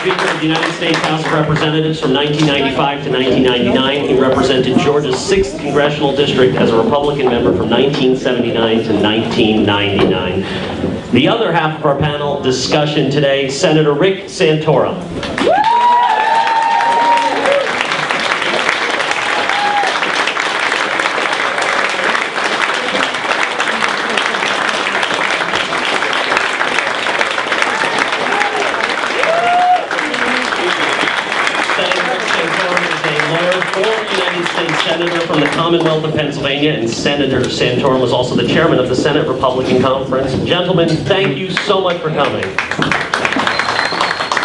Speaker of the United States House of Representatives from 1995 to 1999. He represented Georgia's 6th Congressional District as a Republican member from 1979 to 1999. The other half of our panel discussion today, Senator Rick Santorum. Senator from the Commonwealth of Pennsylvania, and Senator Santorum was also the chairman of the Senate Republican Conference. Gentlemen, thank you so much for coming.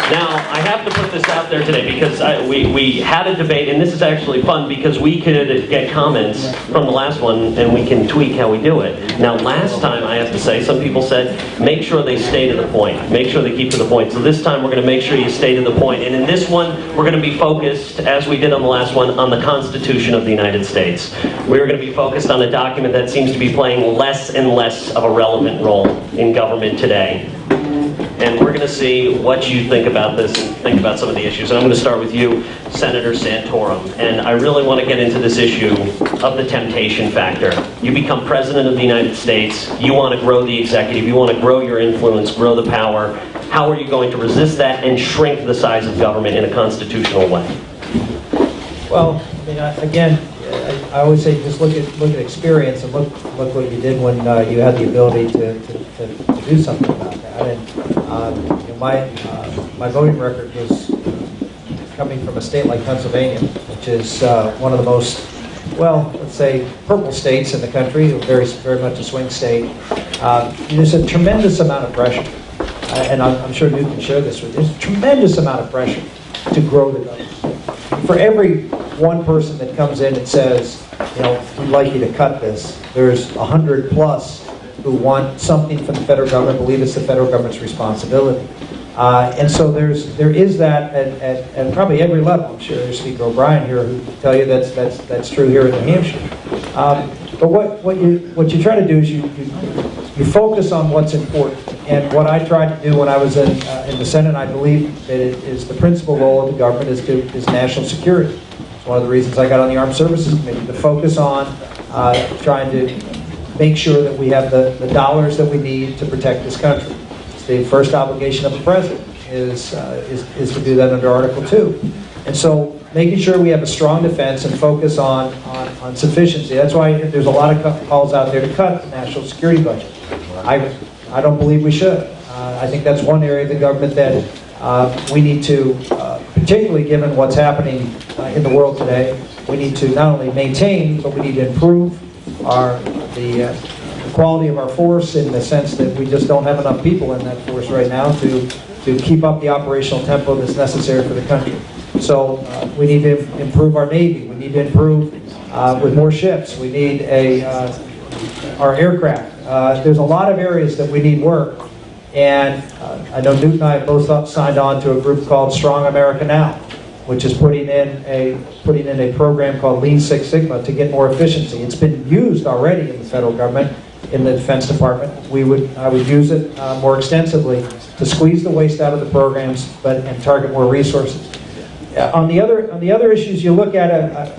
Now, I have to put this out there today because we had a debate, and this is actually fun because we could get comments from the last one and we can tweak how we do it. Now, last time, I have to say, some people said, make sure they stay to the point. Make sure they keep to the point. So this time, we're going to make sure you stay to the point. And in this one, we're going to be focused, as we did on the last one, on the Constitution of the United States. We're going to be focused on a document that seems to be playing less and less of a relevant role in government today. And we're going to see what you think about this and think about some of the issues. And I'm going to start with you, Senator Santorum. And I really want to get into this issue of the temptation factor. You become President of the United States. You want to grow the executive. You want to grow your influence, grow the power. How are you going to resist that and shrink the size of government in a constitutional way? Well, I mean, again, I always say just look at experience and look what you did when you had the ability to do something about that. And you know, my voting record was coming from a state like Pennsylvania, which is one of the most, well, let's say, purple states in the country, very much a swing state. There's a tremendous amount of pressure, and I'm sure Newt can share this with you. There's a tremendous amount of pressure to grow the government. For every one person that comes in and says, you know, we'd like you to cut this, there's 100 plus who want something from the federal government, believe it's the federal government's responsibility. And so there is that at probably every level. I'm sure there's Speaker O'Brien here who will tell you that's true here in New Hampshire. But what you try to do is you focus on what's important. And what I tried to do when I was in the Senate, I believe that it is the principal role of the government is national security. It's one of the reasons I got on the Armed Services Committee, to focus on trying to make sure that we have the dollars that we need to protect this country. It's the first obligation of the president is to do that under Article 2. And so making sure we have a strong defense and focus on sufficiency. That's why there's a lot of calls out there to cut the national security budget. I don't believe we should. I think that's one area of the government that we need to, particularly given what's happening in the world today, we need to not only maintain, but we need to improve the quality of our force, in the sense that we just don't have enough people in that force right now to keep up the operational tempo that's necessary for the country. So we need to improve our Navy. We need to improve with more ships. We need our aircraft. There's a lot of areas that we need work. And I know Newt and I have both signed on to a group called Strong America Now, which is putting in a program called Lean Six Sigma to get more efficiency. It's been used already in the federal government, in the Defense Department. I would use it more extensively to squeeze the waste out of the programs, and target more resources. On the other issues you look at,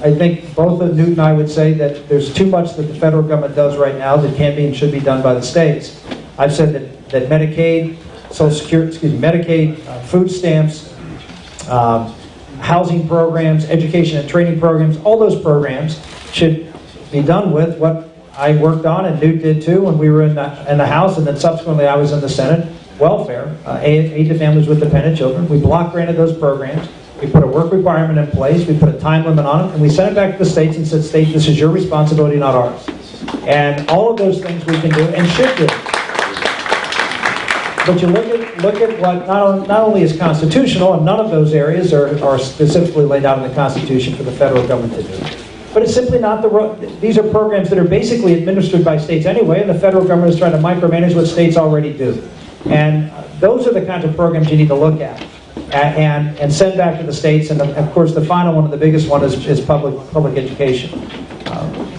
I think both of Newt and I would say that there's too much that the federal government does right now that can be and should be done by the states. I've said that Medicaid, Social Security, Medicaid, food stamps, housing programs, education and training programs, all those programs should be done with what I worked on, and Newt did too, when we were in the House, and then subsequently I was in the Senate. Welfare, aid to families with dependent children. We block granted those programs. We put a work requirement in place. We put a time limit on it, and we sent it back to the states and said, "State, this is your responsibility, not ours." And all of those things we can do and should do. But you look at what not only is constitutional, and none of those areas are specifically laid out in the Constitution for the federal government to do. But it's simply not these are programs that are basically administered by states anyway, and the federal government is trying to micromanage what states already do. And those are the kinds of programs you need to look at and send back to the states. And of course, the final one, the biggest one, is public education.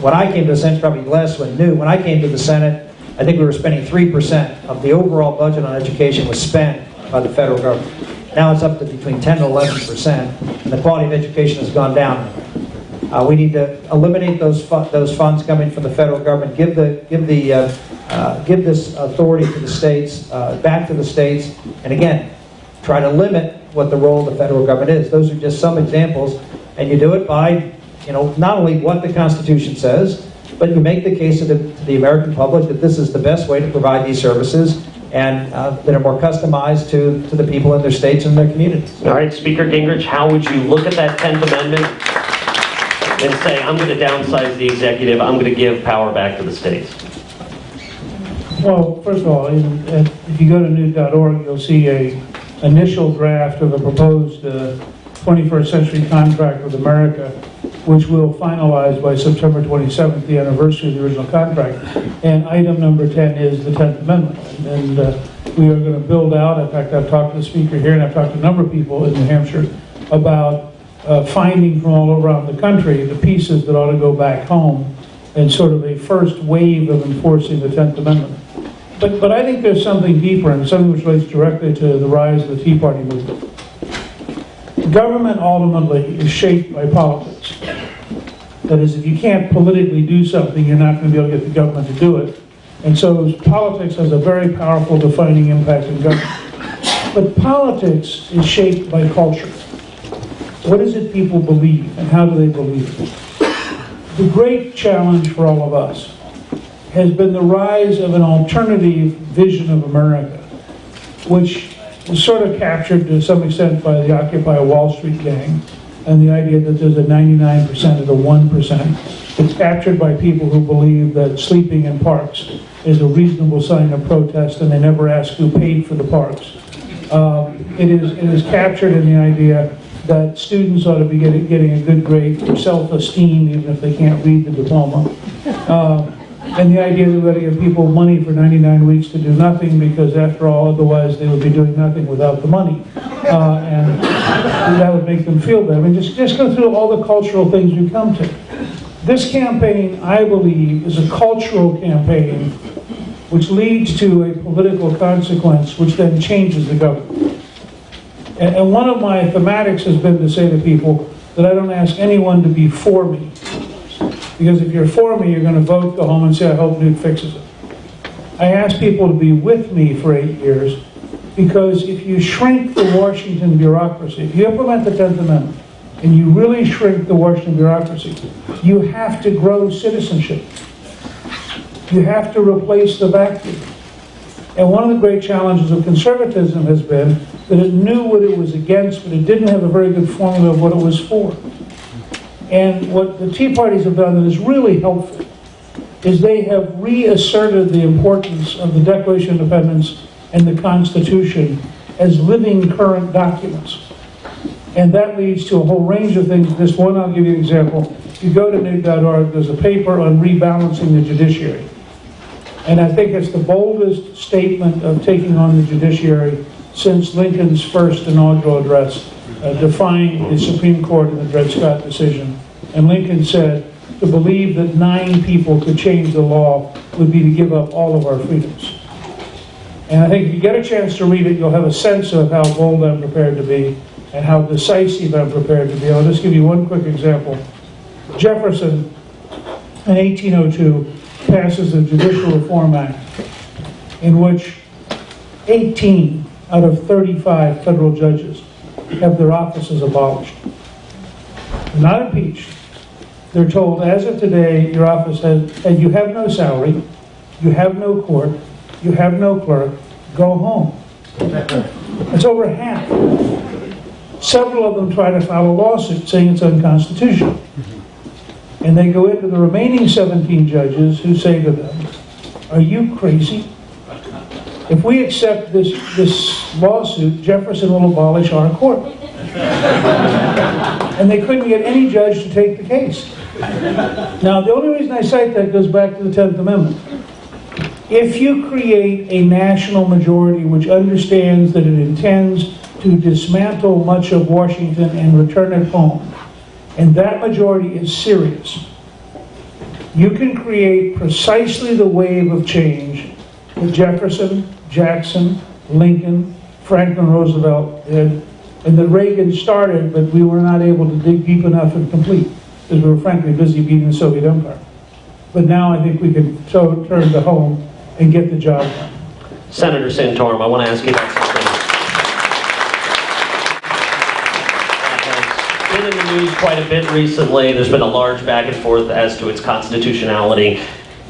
When I came to the Senate, probably less when I came to the Senate, I think we were spending 3% of the overall budget on education was spent by the federal government. Now it's up to between 10 and 11%, and the quality of education has gone down. We need to eliminate those funds coming from the federal government. Give this authority to the states, back to the states, and again, try to limit what the role of the federal government is. Those are just some examples, and you do it by, not only what the Constitution says, but you make the case to the American public that this is the best way to provide these services, and that are more customized to the people in their states and their communities. All right, Speaker Gingrich, how would you look at that 10th Amendment and say, I'm going to downsize the executive, I'm going to give power back to the states? Well, first of all, if you go to Newt.org, you'll see an initial draft of a proposed 21st century contract with America, which we'll finalize by September 27th, the anniversary of the original contract. And item number 10 is the 10th Amendment. And we are going to build out, in fact, I've talked to the speaker here, and I've talked to a number of people in New Hampshire about finding from all around the country the pieces that ought to go back home and sort of a first wave of enforcing the 10th Amendment. But I think there's something deeper, and something which relates directly to the rise of the Tea Party movement. Government ultimately is shaped by politics. That is, if you can't politically do something, you're not going to be able to get the government to do it. And so politics has a very powerful defining impact in government. But politics is shaped by culture. What is it people believe, and how do they believe it? The great challenge for all of us has been the rise of an alternative vision of America, which is sort of captured to some extent by the Occupy Wall Street gang, and the idea that there's a 99% of the 1%. It's captured by people who believe that sleeping in parks is a reasonable sign of protest, and they never ask who paid for the parks. It is captured in the idea that students ought to be getting a good grade for self-esteem, even if they can't read the diploma. And the idea that we ought to give people money for 99 weeks to do nothing, because after all, otherwise they would be doing nothing without the money. And that would make them feel better. I mean, just go through all the cultural things we come to. This campaign, I believe, is a cultural campaign which leads to a political consequence, which then changes the government. And one of my thematics has been to say to people that I don't ask anyone to be for me. Because if you're for me, you're going to vote, go home and say, I hope Newt fixes it. I ask people to be with me for 8 years, because if you shrink the Washington bureaucracy, if you implement the 10th Amendment, and you really shrink the Washington bureaucracy, you have to grow citizenship. You have to replace the vacuum. And one of the great challenges of conservatism has been that it knew what it was against, but it didn't have a very good formula of what it was for. And what the Tea Parties have done that is really helpful is they have reasserted the importance of the Declaration of Independence and the Constitution as living current documents. And that leads to a whole range of things. This one, I'll give you an example. If you go to Newt.org, there's a paper on rebalancing the judiciary. And I think it's the boldest statement of taking on the judiciary since Lincoln's first inaugural address, defying the Supreme Court in the Dred Scott decision. And Lincoln said, to believe that 9 people could change the law would be to give up all of our freedoms. And I think if you get a chance to read it, you'll have a sense of how bold I'm prepared to be and how decisive I'm prepared to be. I'll just give you one quick example. Jefferson, in 1802, passes the Judicial Reform Act, in which 18 out of 35 federal judges have their offices abolished. They're not impeached. They're told, as of today, your office has, and you have no salary, you have no court, you have no clerk, go home. It's over half. Several of them try to file a lawsuit saying it's unconstitutional. And they go into the remaining 17 judges who say to them, are you crazy? If we accept this lawsuit, Jefferson will abolish our court. And they couldn't get any judge to take the case. Now, the only reason I cite that goes back to the 10th Amendment. If you create a national majority which understands that it intends to dismantle much of Washington and return it home, and that majority is serious, you can create precisely the wave of change that Jefferson, Jackson, Lincoln, Franklin Roosevelt, and that Reagan started, but we were not able to dig deep enough and complete, because we were frankly busy beating the Soviet Empire. But now I think we can turn to home and get the job done. Senator Santorum, I want to ask you about something that has been in the news quite a bit recently. There's been a large back and forth as to its constitutionality.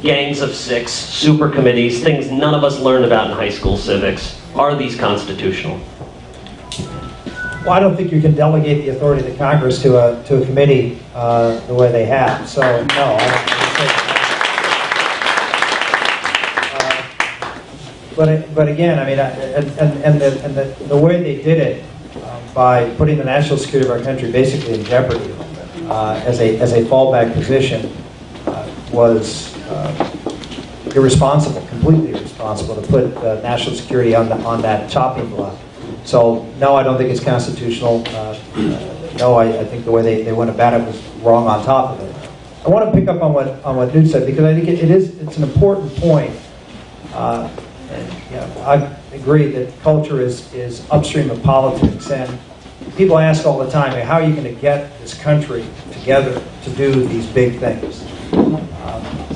Gangs of six, super committees, things none of us learned about in high school civics. Are these constitutional? Well, I don't think you can delegate the authority of the Congress to a committee the way they have. So, no, I don't think but again, I mean, the way they did it by putting the national security of our country basically in jeopardy as a fallback position was irresponsible, completely irresponsible to put national security on that chopping block. So no, I don't think it's constitutional. No, I think the way they went about it was wrong on top of it. I want to pick up on what Newt said, because I think it's an important point. And, you know, I agree that culture is upstream of politics, and people ask all the time, how are you going to get this country together to do these big things?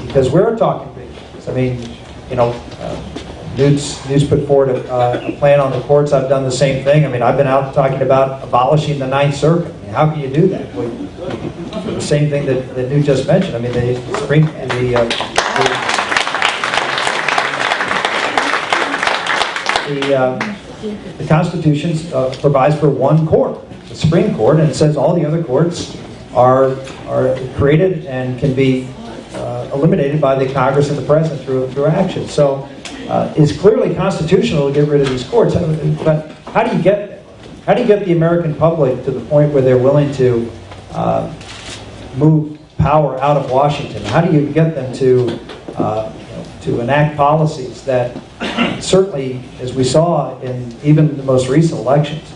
Because we're talking big things. I mean, you know, Newt's put forward a plan on the courts. I've done the same thing. I mean, I've been out talking about abolishing the Ninth Circuit. I mean, how can you do that? Well, the same thing that Newt just mentioned. I mean, the Constitution provides for one court, the Supreme Court, and it says all the other courts are created and can be eliminated by the Congress and the President through action. So it's clearly constitutional to get rid of these courts. But how do you get there? How do you get the American public to the point where they're willing to move power out of Washington? How do you get them to enact policies that certainly, as we saw in even the most recent elections,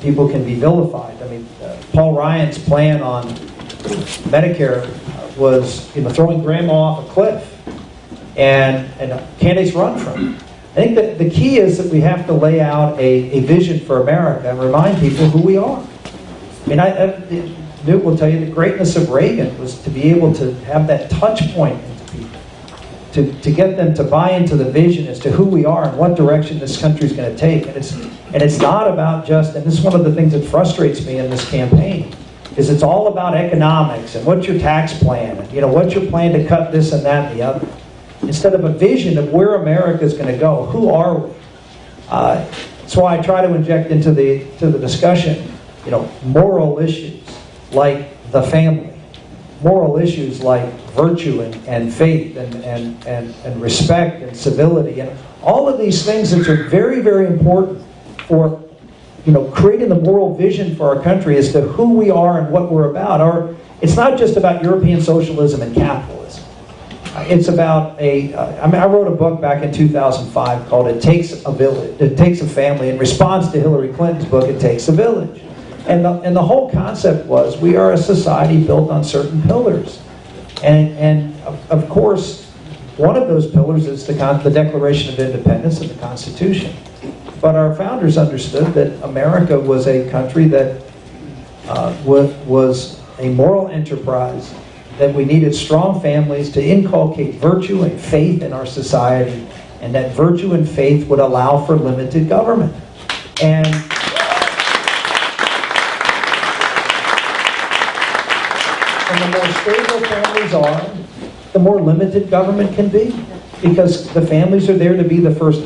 people can be vilified? I mean, Paul Ryan's plan on Medicare was, throwing grandma off a cliff, and candidates run from it. I think that the key is that we have to lay out a vision for America and remind people who we are. I mean, Newt will tell you the greatness of Reagan was to be able to have that touch point into people, to get them to buy into the vision as to who we are and what direction this country is going to take. And it's not about just, and this is one of the things that frustrates me in this campaign, is it's all about economics and what's your tax plan, and what's your plan to cut this and that and the other, instead of a vision of where America is going to go. Who are we? That's why I try to inject into the discussion, moral issues like the family, moral issues like virtue and faith and respect and civility, and all of these things that are very, very important for creating the moral vision for our country as to who we are and what we're about. It's not just about European socialism and capitalism. It's about I wrote a book back in 2005 called "It Takes a Village." It takes a family, in response to Hillary Clinton's book, "It Takes a Village." And the whole concept was we are a society built on certain pillars, and of course, one of those pillars is the Declaration of Independence and the Constitution. But our founders understood that America was a country that was a moral enterprise, that we needed strong families to inculcate virtue and faith in our society, and that virtue and faith would allow for limited government. And the more stable families are, the more limited government can be, because the families are there to be the first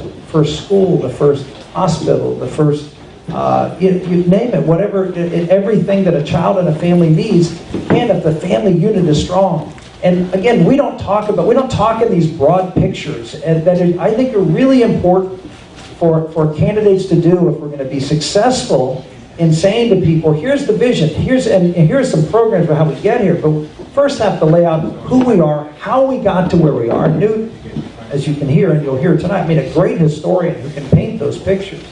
school, the first hospital, the first, you name it, whatever, everything that a child and a family needs. And if the family unit is strong, and again, we don't talk in these broad pictures, and that I think are really important for candidates to do if we're going to be successful in saying to people, here's the vision, here's some programs for how we get here, but first have to lay out who we are, how we got to where we are. Newt, as you can hear, and you'll hear tonight, a great historian who can paint those pictures.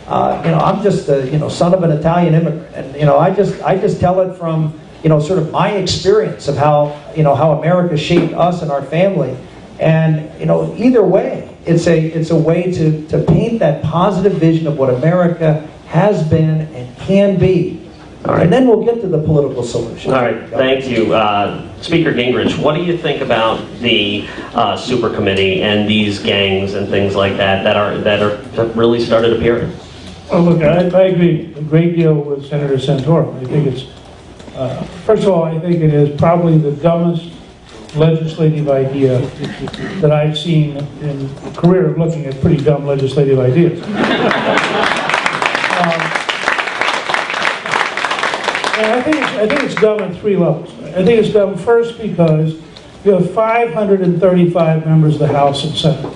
I'm just a son of an Italian immigrant, and I just tell it from sort of my experience of how America shaped us and our family, and either way, it's a way to paint that positive vision of what America has been and can be. All right. And then we'll get to the political solution. All right, thank you. Speaker Gingrich, what do you think about the super committee and these gangs and things like that that really started appearing? Oh, look, I agree a great deal with Senator Santorum. I think it's, first of all, I think it is probably the dumbest legislative idea that I've seen in a career of looking at pretty dumb legislative ideas. And I think it's dumb at three levels. I think it's dumb first because you have 535 members of the House and Senate.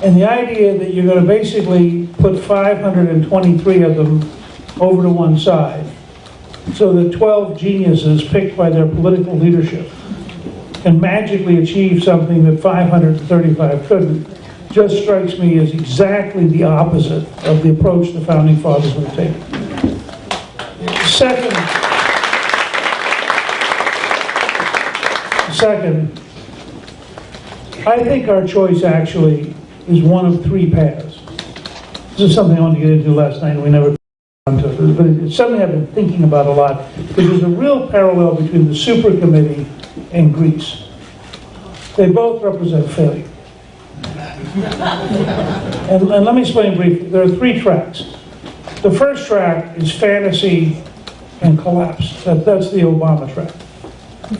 And the idea that you're going to basically put 523 of them over to one side so that 12 geniuses picked by their political leadership can magically achieve something that 535 couldn't just strikes me as exactly the opposite of the approach the Founding Fathers would have taken. Second, I think our choice actually is one of three paths. This is something I wanted to get into last night and we never got onto it, but it's something I've been thinking about a lot, because there's a real parallel between the super committee and Greece. They both represent failure. And let me explain briefly. There are three tracks. The first track is fantasy and collapse. That's the Obama track.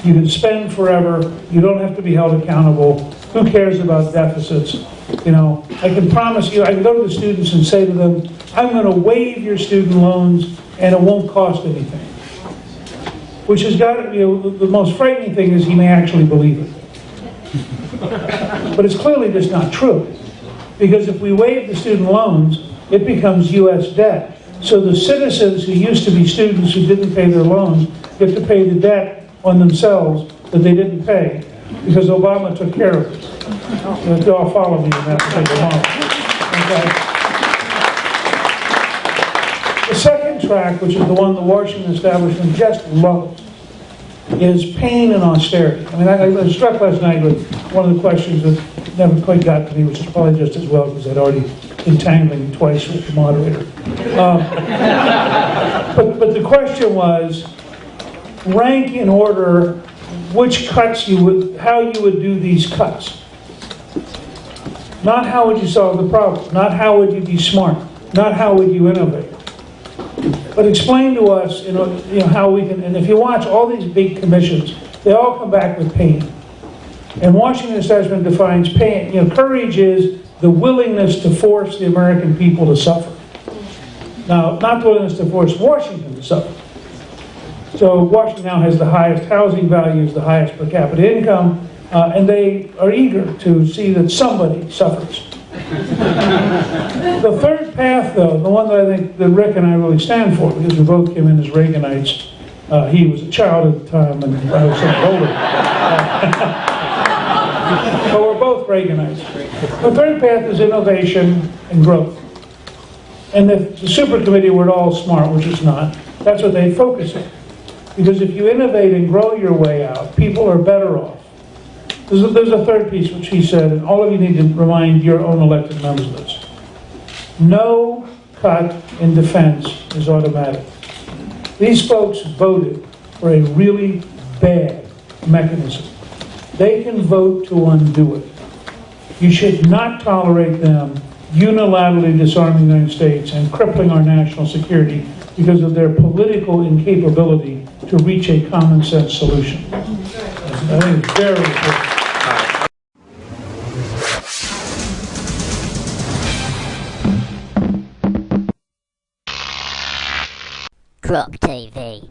You can spend forever. You don't have to be held accountable. Who cares about deficits? You know, I can promise you, I can go to the students and say to them, I'm going to waive your student loans and it won't cost anything. Which has got, you know, the most frightening thing is he may actually believe it. But it's clearly just not true. Because if we waive the student loans, it becomes U.S. debt. So the citizens who used to be students who didn't pay their loans get to pay the debt on themselves that they didn't pay because Obama took care of it. You all follow me in that particular moment. Okay. The second track, which is the one the Washington establishment just loves, is pain and austerity. I mean, I was struck last night with one of the questions that never quite got to me, which is probably just as well because I'd already entangling twice with the moderator. But the question was, rank in order which cuts how you would do these cuts. Not how would you solve the problem, not how would you be smart, not how would you innovate. But explain to us, you know how we can, and if you watch all these big commissions, they all come back with pain. And Washington establishment defines pain, courage is the willingness to force the American people to suffer. Now, not the willingness to force Washington to suffer. So Washington now has the highest housing values, the highest per capita income, and they are eager to see that somebody suffers. The third path, though, the one that I think that Rick and I really stand for, because we both came in as Reaganites. He was a child at the time, and I was something older. But we're both Reaganites. The third path is innovation and growth. And if the super committee were all smart, which it's not, that's what they'd focus on. Because if you innovate and grow your way out, people are better off. There's a third piece which he said, and all of you need to remind your own elected members of this. No cut in defense is automatic. These folks voted for a really bad mechanism. They can vote to undo it. You should not tolerate them unilaterally disarming the United States and crippling our national security because of their political incapability to reach a common sense solution. I think it's very important. Crop TV.